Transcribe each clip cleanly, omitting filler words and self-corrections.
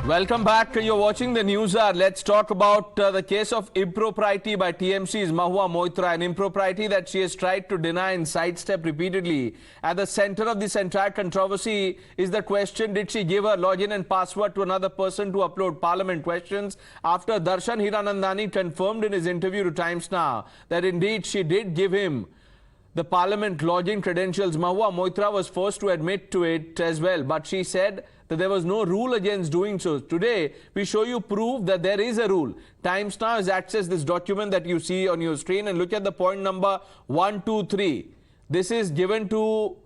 Welcome back. You're watching the NewsHour. Let's talk about the case of impropriety by TMC's Mahua Moitra, an impropriety that she has tried to deny and sidestep repeatedly. At the center of this entire controversy is the question, did she give her login and password to another person to upload parliament questions? After Darshan Hiranandani confirmed in his interview to Times Now that indeed she did give him the parliament login credentials, Mahua Moitra was forced to admit to it as well. But she said that there was no rule against doing so. Today, we show you proof that there is a rule. Times Now has accessed this document that you see on your screen, and look at the point number 123. This is given to all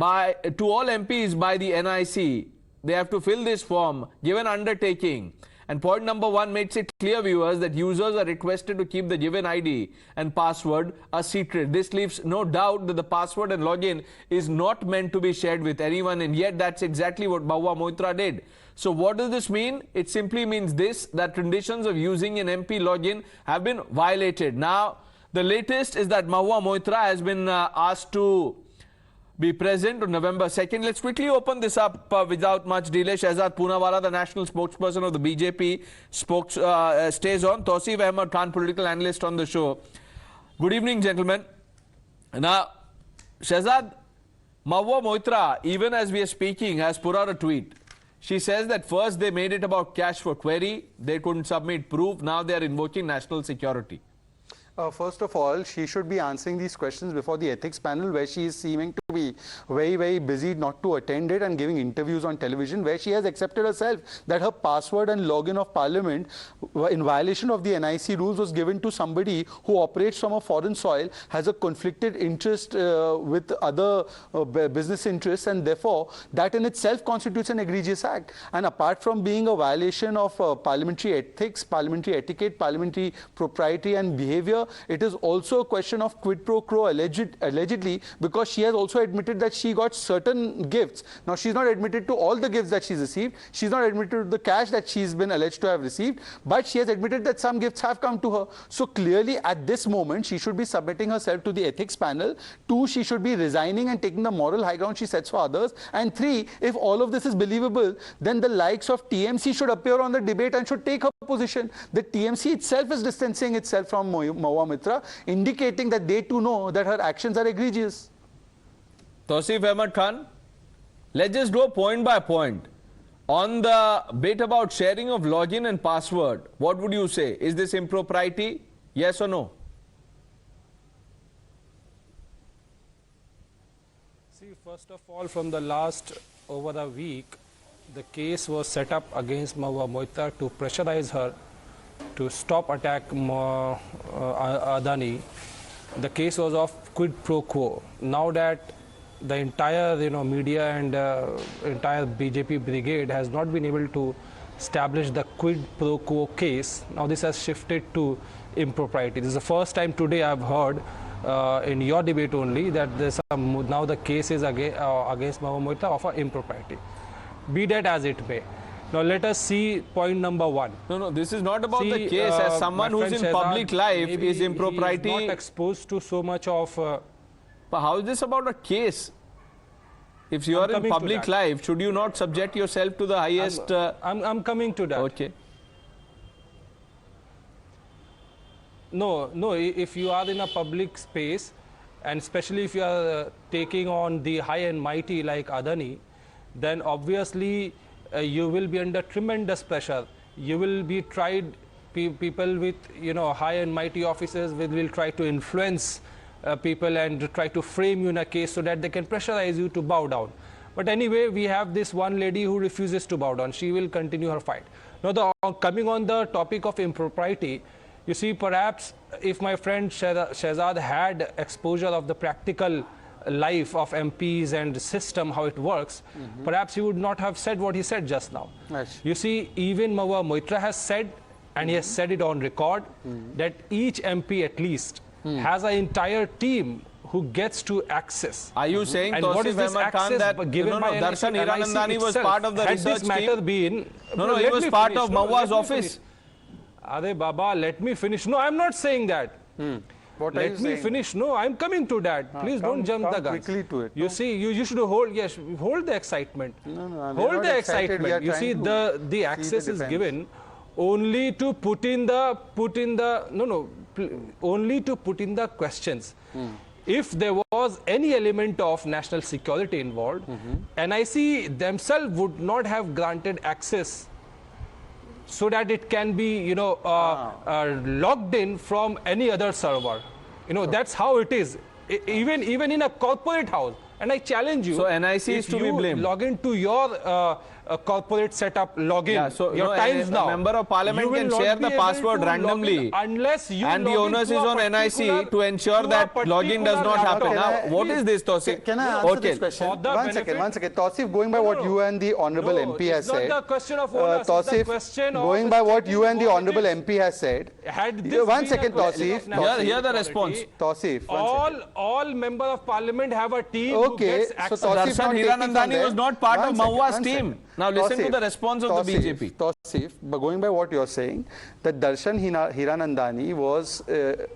MPs by the NIC. They have to fill this form, given undertaking. And point number 1 makes it clear, viewers, that users are requested to keep the given ID and password a secret. This leaves no doubt that the password and login is not meant to be shared with anyone, and yet that's exactly what Mahua Moitra did. So what does this mean? It simply means this, that conditions of using an MP login have been violated. Now, the latest is that Mahua Moitra has been asked to be present on November 2nd. Let's quickly open this up without much delay. Shehzad Poonawalla, the national spokesperson of the BJP, stays on. Tausif Ahmed Khan, political analyst, on the show. Good evening, gentlemen. Now, Shehzad, Mahua Moitra, even as we are speaking, has put out a tweet. She says that first they made it about cash for query. They couldn't submit proof. Now they are invoking national security. First of all, she should be answering these questions before the ethics panel, where she is seeming to be very, very busy not to attend it and giving interviews on television, where she has accepted herself that her password and login of parliament in violation of the NIC rules was given to somebody who operates from a foreign soil, has a conflicted interest with other business interests, and therefore that in itself constitutes an egregious act. And apart from being a violation of parliamentary ethics, parliamentary etiquette, parliamentary propriety and behavior, it is also a question of quid pro quo allegedly, because she has also admitted that she got certain gifts. Now, she's not admitted to all the gifts that she's received. She's not admitted to the cash that she's been alleged to have received, but she has admitted that some gifts have come to her. So clearly at this moment, she should be submitting herself to the ethics panel. 2, she should be resigning and taking the moral high ground she sets for others. And 3, if all of this is believable, then the likes of TMC should appear on the debate and should take her position. The TMC itself is distancing itself from Mahua Moitra, indicating that they too know that her actions are egregious. Tausif Ahmed Khan, let's just go point by point. On the bit about sharing of login and password, what would you say? Is this impropriety? Yes or no? See, first of all, from the last over a week, the case was set up against Mahua Moitra to pressurize her to stop attack Adani. The case was of quid pro quo. Now that the entire media and entire BJP brigade has not been able to establish the quid pro quo case, now this has shifted to impropriety. This is the first time today I've heard in your debate only that there's now the case is against Mahua Moitra of impropriety. Be that as it may. Now let us see point number 1. No, this is not about the case. As someone who's in public life, is impropriety not exposed to so much of. But how is this about a case? If you are in public life, should you not subject yourself to the highest? I'm coming to that. Okay. No. If you are in a public space, and especially if you are taking on the high and mighty like Adani, then obviously you will be under tremendous pressure. You will be tried, people with high and mighty officers will try to influence people and try to frame you in a case so that they can pressurize you to bow down. But anyway, we have this one lady who refuses to bow down. She will continue her fight. Now, coming on the topic of impropriety, you see, perhaps if my friend Shehzad had exposure of the practical life of MPs and system, how it works, perhaps he would not have said what he said just now. Yes. You see, even Mahua Moitra has said, and he has said it on record, that each MP at least has an entire team who gets to access. Are you saying, and what is this access that given by Darshan Hiranandani was part of the research team? No, he was part of Mahua's office. Are Baba, let me finish. No, I'm not saying that. What are Let you me saying? finish. No, I'm coming to that. Please don't jump the gun. quickly to it. You see, you should hold the excitement. No, we are Hold not the excited. We are excitement. You see, trying to the access is defense. given only to put in the only to put in the questions. If there was any element of national security involved, NIC themselves would not have granted access so that it can be, logged in from any other server. That's how it is. Even in a corporate house. And I challenge you. So NIC is to be blamed. Log into your corporate setup, login. Yeah, so your times now. A member of parliament can share the password randomly, unless you and the onus is on NIC to ensure that login does not happen. Now, what is this, Tausif? Can I answer this question? For the One benefit- second. Tausif, going by what you and the Honourable MP has said. It's not the question of onus, it's the Tausif, question of going by what you and the politics. Honourable MP has said. Had this One been second, a question Tausif. of national Here the equality, response. Tausif, one second. all member of parliament have a team who Okay, gets so access. Tausif Darshan not taking from Hiranandani there. was not part of Mahua's team. Second. Now listen to Tausif, the response of the BJP. Tausif, but going by what you're saying, that Darshan Hiranandani was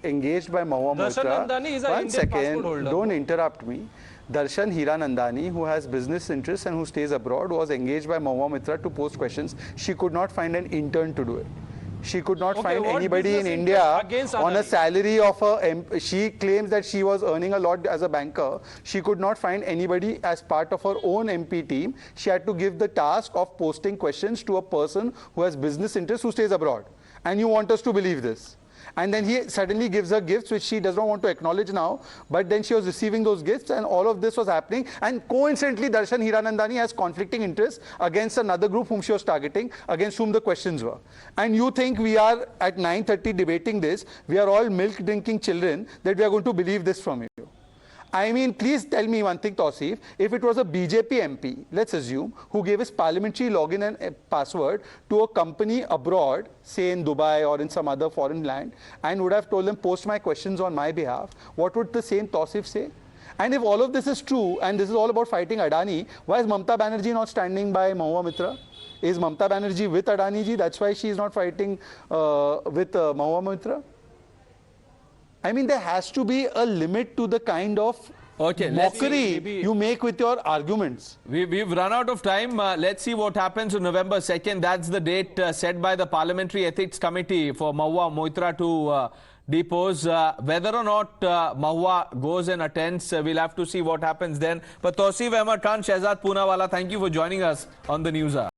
engaged by Mahua Darshan Moitra. Hiranandani is an One Indian second, passport holder. don't interrupt me. Darshan Hiranandani, who has business interests and who stays abroad, was engaged by Mahua Moitra to post questions. She could not find an intern to do it. She could not find what anybody in business India against on a Adani? salary of she claims that she was earning a lot as a banker. She could not find anybody as part of her own MP team. She had to give the task of posting questions to a person who has business interests who stays abroad. And you want us to believe this. And then he suddenly gives her gifts, which she does not want to acknowledge now. But then she was receiving those gifts, and all of this was happening. And coincidentally, Darshan Hiranandani has conflicting interests against another group whom she was targeting, against whom the questions were. And you think we are at 9:30 debating this, we are all milk-drinking children, that we are going to believe this from you. I mean, please tell me one thing, Tausif. If it was a BJP MP, let's assume, who gave his parliamentary login and password to a company abroad, say in Dubai or in some other foreign land, and would have told them, post my questions on my behalf, what would the same Tausif say? And if all of this is true, and this is all about fighting Adani, why is Mamta Banerjee not standing by Mahua Moitra? Is Mamta Banerjee with Adani ji? That's why she is not fighting with Mahua Moitra? I mean, there has to be a limit to the kind of mockery you make with your arguments. We've run out of time. Let's see what happens on November 2nd. That's the date set by the Parliamentary Ethics Committee for Mahua Moitra to depose. Whether or not Mahua goes and attends, we'll have to see what happens then. But Tausif Ahmad Khan, Shehzad Poonawalla, thank you for joining us on the NewsHour.